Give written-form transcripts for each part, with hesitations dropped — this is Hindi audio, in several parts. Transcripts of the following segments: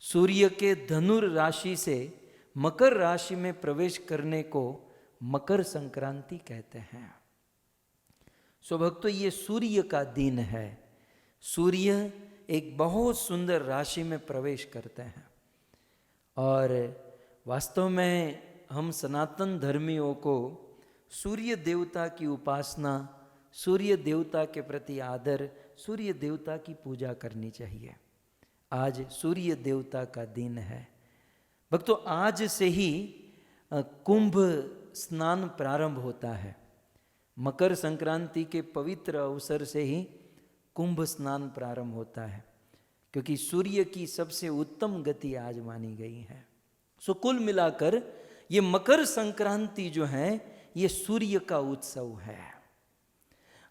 सूर्य के धनुर राशि से मकर राशि में प्रवेश करने को मकर संक्रांति कहते हैं। सो भक्तों, ये सूर्य का दिन है। सूर्य एक बहुत सुंदर राशि में प्रवेश करते हैं और वास्तव में हम सनातन धर्मियों को सूर्य देवता की उपासना, सूर्य देवता के प्रति आदर, सूर्य देवता की पूजा करनी चाहिए। आज सूर्य देवता का दिन है भक्तों। आज से ही कुंभ स्नान प्रारंभ होता है। मकर संक्रांति के पवित्र अवसर से ही कुंभ स्नान प्रारंभ होता है, क्योंकि सूर्य की सबसे उत्तम गति आज मानी गई है। सो कुल मिलाकर ये मकर संक्रांति जो है ये सूर्य का उत्सव है।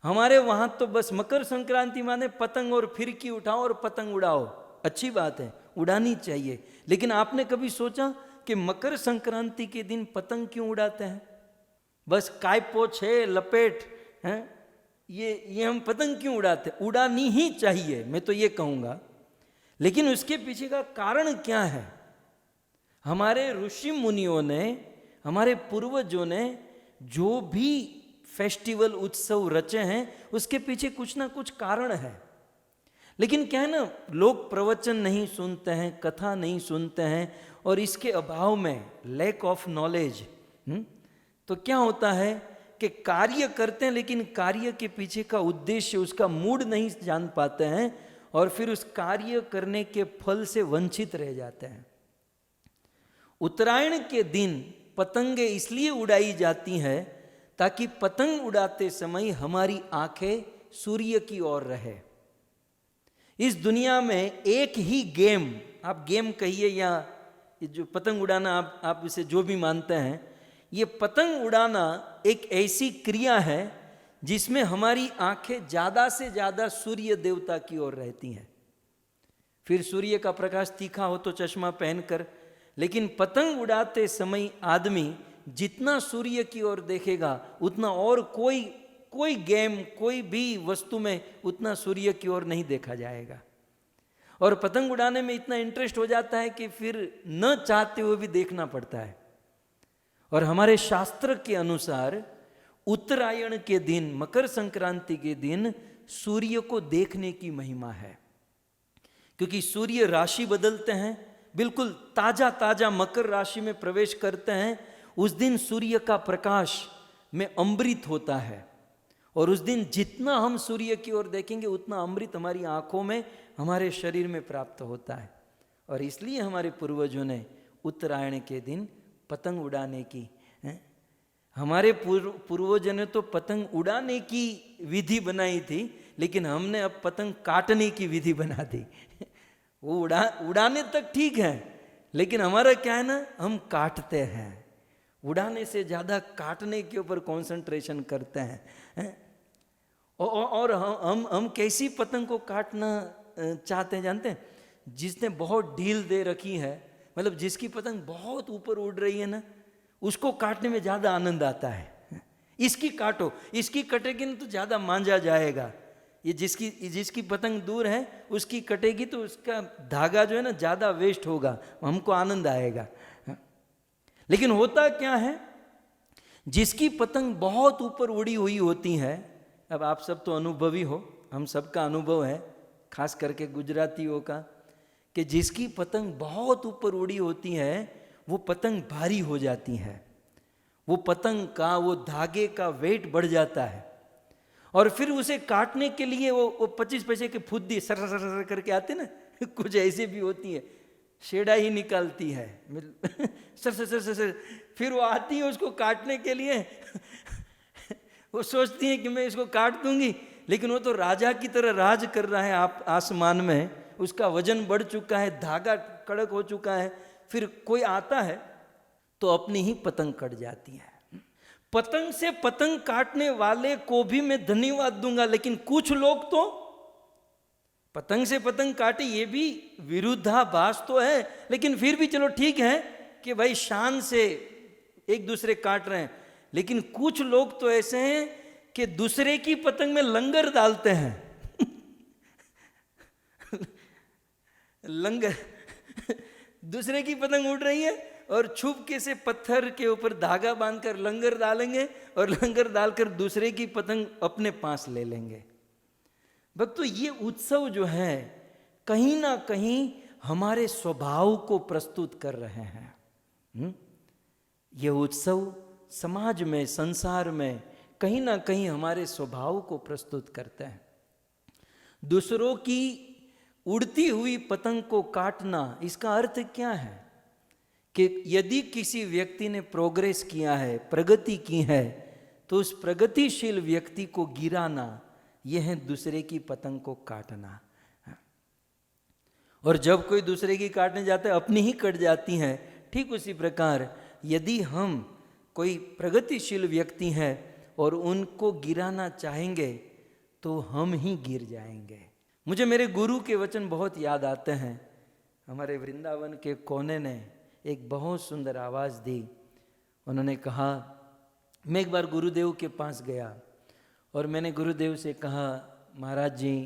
हमारे वहां तो बस मकर संक्रांति माने पतंग और फिरकी उठाओ और पतंग उड़ाओ। अच्छी बात है, उड़ानी चाहिए, लेकिन आपने कभी सोचा कि मकर संक्रांति के दिन पतंग क्यों उड़ाते हैं? बस कायपो छे लपेट हैं, ये हम पतंग क्यों उड़ाते? उड़ानी ही चाहिए, मैं तो ये कहूँगा। लेकिन उसके पीछे का कारण क्या है? हमारे ऋषि मुनियों ने, हमारे पूर्वजों ने जो भी फेस्टिवल उत्सव रचे हैं उसके पीछे कुछ ना कुछ कारण है। लेकिन क्या है ना, लोग प्रवचन नहीं सुनते हैं, कथा नहीं सुनते हैं, और इसके अभाव में लैक ऑफ नॉलेज तो क्या होता है कि कार्य करते हैं लेकिन कार्य के पीछे का उद्देश्य, उसका मूड नहीं जान पाते हैं और फिर उस कार्य करने के फल से वंचित रह जाते हैं। उत्तरायण के दिन पतंगे इसलिए उड़ाई जाती हैं ताकि पतंग उड़ाते समय हमारी आंखें सूर्य की ओर रहे। इस दुनिया में एक ही गेम, आप गेम कहिए या ये जो पतंग उड़ाना, आप इसे जो भी मानते हैं, ये पतंग उड़ाना एक ऐसी क्रिया है जिसमें हमारी आंखें ज़्यादा से ज़्यादा सूर्य देवता की ओर रहती हैं। फिर सूर्य का प्रकाश तीखा हो तो चश्मा पहनकर, लेकिन पतंग उड़ाते समय आदमी जितना सूर्य की ओर देखेगा उतना और कोई गेम, कोई भी वस्तु में उतना सूर्य की ओर नहीं देखा जाएगा। और पतंग उड़ाने में इतना इंटरेस्ट हो जाता है कि फिर न चाहते हुए भी देखना पड़ता है। और हमारे शास्त्र के अनुसार उत्तरायण के दिन, मकर संक्रांति के दिन सूर्य को देखने की महिमा है, क्योंकि सूर्य राशि बदलते हैं, बिल्कुल ताजा ताजा मकर राशि में प्रवेश करते हैं। उस दिन सूर्य का प्रकाश में अमृत होता है और उस दिन जितना हम सूर्य की ओर देखेंगे उतना अमृत हमारी आंखों में, हमारे शरीर में प्राप्त होता है। और इसलिए हमारे पूर्वजों ने उत्तरायण के दिन पतंग उड़ाने की, हमारे पूर्वजों ने तो पतंग उड़ाने की विधि बनाई थी, लेकिन हमने अब पतंग काटने की विधि बना दी। वो उड़ाने तक ठीक है, लेकिन हमारा क्या है ना, हम काटते हैं। उड़ाने से ज़्यादा काटने के ऊपर कंसंट्रेशन करते हैं। और हम कैसी पतंग को काटना चाहते हैं जानते हैं? जिसने बहुत ढील दे रखी है, मतलब जिसकी पतंग बहुत ऊपर उड़ रही है ना, उसको काटने में ज़्यादा आनंद आता है। इसकी काटो, इसकी कटेगी ना तो ज़्यादा मांझा जाएगा। ये जिसकी पतंग दूर है उसकी कटेगी तो उसका धागा जो है ना ज़्यादा वेस्ट होगा, हमको आनंद आएगा। लेकिन होता क्या है, जिसकी पतंग बहुत ऊपर उड़ी हुई होती है, अब आप सब तो अनुभवी हो, हम सबका अनुभव है, खास करके गुजरातियों का, कि जिसकी पतंग बहुत ऊपर उड़ी होती है वो पतंग भारी हो जाती है। वो पतंग का, वो धागे का वेट बढ़ जाता है और फिर उसे काटने के लिए वो 25 पैसे के फुद्दी सर सर सर करके आते ना, कुछ ऐसे भी होती है, शेड़ा ही निकालती है सर सर सर सर। फिर वो आती है उसको काटने के लिए, वो सोचती है कि मैं इसको काट दूंगी, लेकिन वो तो राजा की तरह राज कर रहा है आप आसमान में, उसका वजन बढ़ चुका है, धागा कड़क हो चुका है। फिर कोई आता है तो अपनी ही पतंग कट जाती है। पतंग से पतंग काटने वाले को भी मैं धन्यवाद दूंगा, लेकिन कुछ लोग तो पतंग से पतंग काटे, ये भी विरुद्धाभास तो है, लेकिन फिर भी चलो ठीक है कि भाई शान से एक दूसरे काट रहे हैं। लेकिन कुछ लोग तो ऐसे हैं कि दूसरे की पतंग में लंगर डालते हैं। लंगर दूसरे की पतंग उड़ रही है और छुपके से पत्थर के ऊपर धागा बांधकर लंगर डालेंगे और लंगर डालकर दूसरे की पतंग अपने पास ले लेंगे। भक्तों, ये उत्सव जो है कहीं ना कहीं हमारे स्वभाव को प्रस्तुत कर रहे हैं। ये उत्सव समाज में, संसार में कहीं ना कहीं हमारे स्वभाव को प्रस्तुत करते हैं। दूसरों की उड़ती हुई पतंग को काटना, इसका अर्थ क्या है कि यदि किसी व्यक्ति ने प्रोग्रेस किया है, प्रगति की है, तो उस प्रगतिशील व्यक्ति को गिराना, यह है दूसरे की पतंग को काटना। और जब कोई दूसरे की काटने जाता है, अपनी ही कट जाती हैं। ठीक उसी प्रकार यदि हम कोई प्रगतिशील व्यक्ति हैं और उनको गिराना चाहेंगे तो हम ही गिर जाएंगे। मुझे मेरे गुरु के वचन बहुत याद आते हैं। हमारे वृंदावन के कोने ने एक बहुत सुंदर आवाज़ दी। उन्होंने कहा, मैं एक बार गुरुदेव के पास गया और मैंने गुरुदेव से कहा, महाराज जी,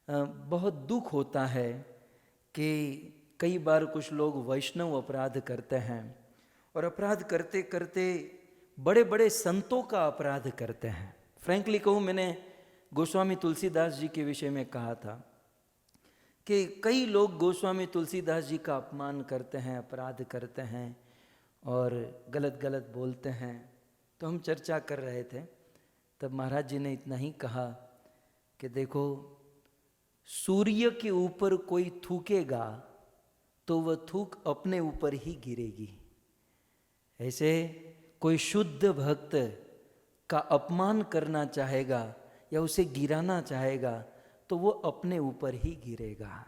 बहुत दुख होता है कि कई बार कुछ लोग वैष्णव अपराध करते हैं और अपराध करते करते बड़े बड़े संतों का अपराध करते हैं। फ्रैंकली कहूँ, मैंने गोस्वामी तुलसीदास जी के विषय में कहा था कि कई लोग गोस्वामी तुलसीदास जी का अपमान करते हैं, अपराध करते हैं और गलत गलत बोलते हैं। तो हम चर्चा कर रहे थे, तब महाराज जी ने इतना ही कहा कि देखो, सूर्य के ऊपर कोई थूकेगा तो वह थूक अपने ऊपर ही गिरेगी। ऐसे कोई शुद्ध भक्त का अपमान करना चाहेगा या उसे गिराना चाहेगा तो वो अपने ऊपर ही गिरेगा।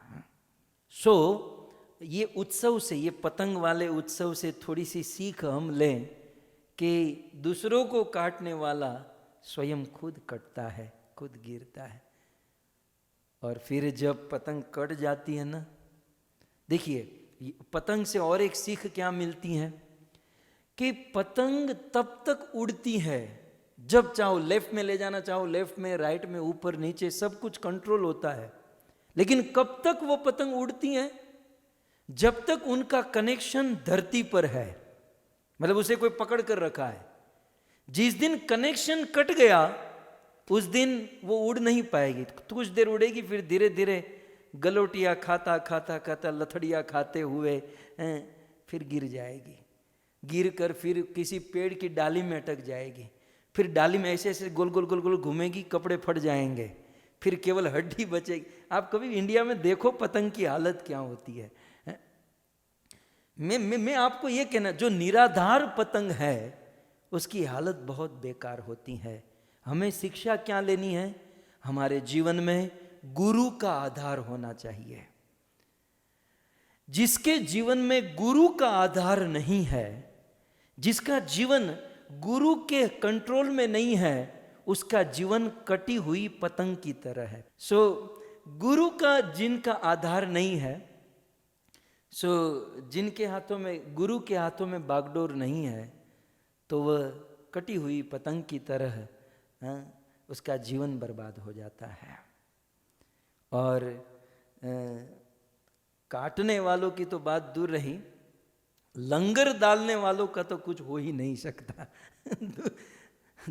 ये उत्सव से, ये पतंग वाले उत्सव से थोड़ी सी सीख हम लें कि दूसरों को काटने वाला स्वयं खुद कटता है, खुद गिरता है। और फिर जब पतंग कट जाती है ना, देखिए पतंग से और एक सीख क्या मिलती है कि पतंग तब तक उड़ती है जब चाहो लेफ्ट में ले जाना, चाहो लेफ्ट में, राइट में, ऊपर नीचे, सब कुछ कंट्रोल होता है। लेकिन कब तक वो पतंग उड़ती हैं? जब तक उनका कनेक्शन धरती पर है, मतलब उसे कोई पकड़ कर रखा है। जिस दिन कनेक्शन कट गया उस दिन वो उड़ नहीं पाएगी। तो कुछ देर उड़ेगी, फिर धीरे धीरे गलोटिया खाता खाता खाता, लथड़िया खाते हुए फिर गिर जाएगी। गिर कर फिर किसी पेड़ की डाली में अटक जाएगी। फिर डाली में ऐसे ऐसे गोल गोल गोल गोल घूमेगी, कपड़े फट जाएंगे, फिर केवल हड्डी बचेगी। आप कभी इंडिया में देखो पतंग की हालत क्या होती है। मैं आपको ये कहना, जो निराधार पतंग है उसकी हालत बहुत बेकार होती है। हमें शिक्षा क्या लेनी है? हमारे जीवन में गुरु का आधार होना चाहिए। जिसके जीवन में गुरु का आधार नहीं है, जिसका जीवन गुरु के कंट्रोल में नहीं है, उसका जीवन कटी हुई पतंग की तरह है। गुरु का जिनका आधार नहीं है, जिनके हाथों में, गुरु के हाथों में बागडोर नहीं है, तो वह कटी हुई पतंग की तरह उसका जीवन बर्बाद हो जाता है। और काटने वालों की तो बात दूर रही, लंगर डालने वालों का तो कुछ हो ही नहीं सकता।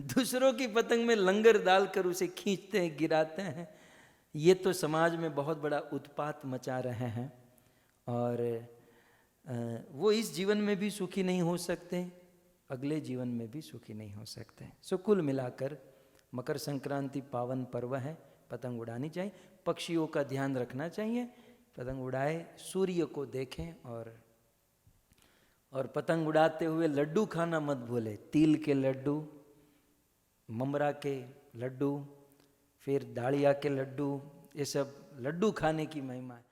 दूसरों की पतंग में लंगर डालकर उसे खींचते हैं, गिराते हैं। ये तो समाज में बहुत बड़ा उत्पात मचा रहे हैं और वो इस जीवन में भी सुखी नहीं हो सकते, अगले जीवन में भी सुखी नहीं हो सकते। कुल मिलाकर मकर संक्रांति पावन पर्व है, पतंग उड़ानी चाहिए, पक्षियों का ध्यान रखना चाहिए, पतंग उड़ाए, सूर्य को देखें और पतंग उड़ाते हुए लड्डू खाना मत भूले। तिल के लड्डू, ममरा के लड्डू, फिर दाड़िया के लड्डू, ये सब लड्डू खाने की महिमा है।